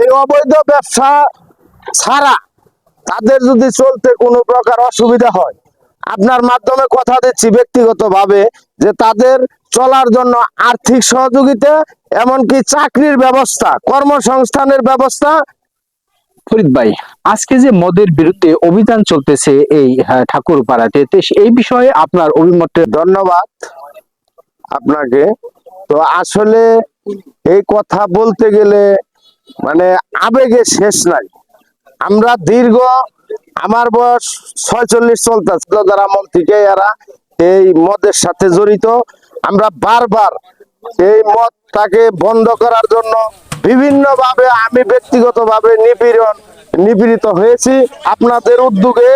এই অবৈধ ব্যবসা ছাড়া তাদের যদি চলতে কোনো প্রকার অসুবিধা হয়, আপনার মাধ্যমে কথা দিচ্ছি ব্যক্তিগতভাবে যে তাদের চলার জন্য আর্থিক সহযোগিতা, এমনকি চাকরির ব্যবস্থা, কর্মসংস্থানের ব্যবস্থা। ফরিদ ভাই, আজকে যে মদের বিরুদ্ধে অভিযান চলতেছে এই ঠাকুরপাড়াতে, এই বিষয়ে আপনার অভিমত। ধন্যবাদ আপনাকে। তো আসলে এই কথা বলতে গেলে মানে আবেগে শেষ নাই। আমরা দীর্ঘ, আমার বয়স 46 চলতেছে, যারা আমল থেকে এরা এই মদের সাথে জড়িত। আমরা বারবার এই মদটাকে বন্ধ করার জন্য বিভিন্ন ভাবে আমি ব্যক্তিগতভাবে নিপীড়িত হয়েছি। আপনাদের উদ্যোগে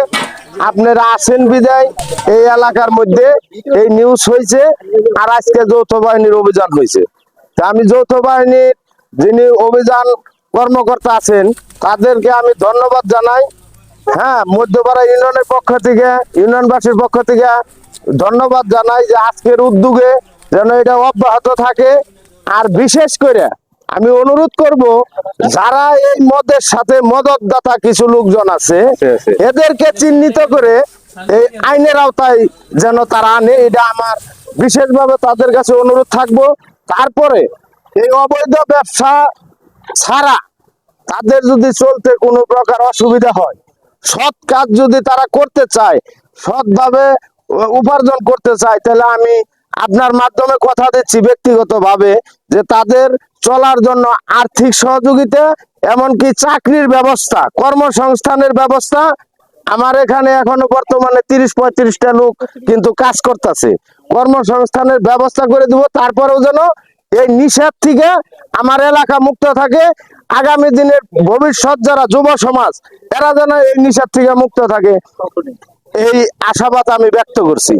আপনারা আছেন বিদায় এই এলাকার মধ্যে এই নিউজ হয়েছে, আর আজকে যৌথ বাহিনীর অভিযান হয়েছে। তা আমি যৌথ বাহিনীর যিনি অভিযান কর্মকর্তা আছেন তাদেরকে আমি ধন্যবাদ জানাই। হ্যাঁ, মধ্যপাড়া ইউনিয়নের পক্ষ থেকে, ইউনিয়নবাসীর পক্ষ থেকে ধন্যবাদ জানাই যে আজকের উদ্যোগে যেন এটা অব্যাহত থাকে। আর বিশেষ করে আমি অনুরোধ করব, যারা এই মদের সাথে মদতদাতা কিছু লোকজন আছে এদেরকে চিহ্নিত করে এই আইনের আওতায় যেন তারা আনে, এটা আমার বিশেষভাবে তাদের কাছে অনুরোধ থাকবো। তারপরে এই অবৈধ ব্যবসা ছাড়া তাদের যদি চলতে কোনো প্রকার অসুবিধা হয়, সৎ কাজ যদি তারা করতে চায়, সৎভাবে উপার্জন করতে চায়, তাহলে আমি আপনার মাধ্যমে কথা দিচ্ছি ব্যক্তিগতভাবে যে তাদের চলার জন্য আর্থিক সহযোগিতা, এমনকি চাকরির ব্যবস্থা, কর্মসংস্থানের ব্যবস্থা। আমার এখানে এখনো বর্তমানে 30-35টা লোক কিন্তু কাজ করতেছে, কর্মসংস্থানের ব্যবস্থা করে দিব। তারপরেও যেন এই নিষেধ থেকে আমার এলাকা মুক্ত থাকে। আগামী দিনের ভবিষ্যৎ যারা যুব সমাজ, এরা যেন এই নিষেধ থেকে মুক্ত থাকে, এই আশাবাদ আমি ব্যক্ত করছি।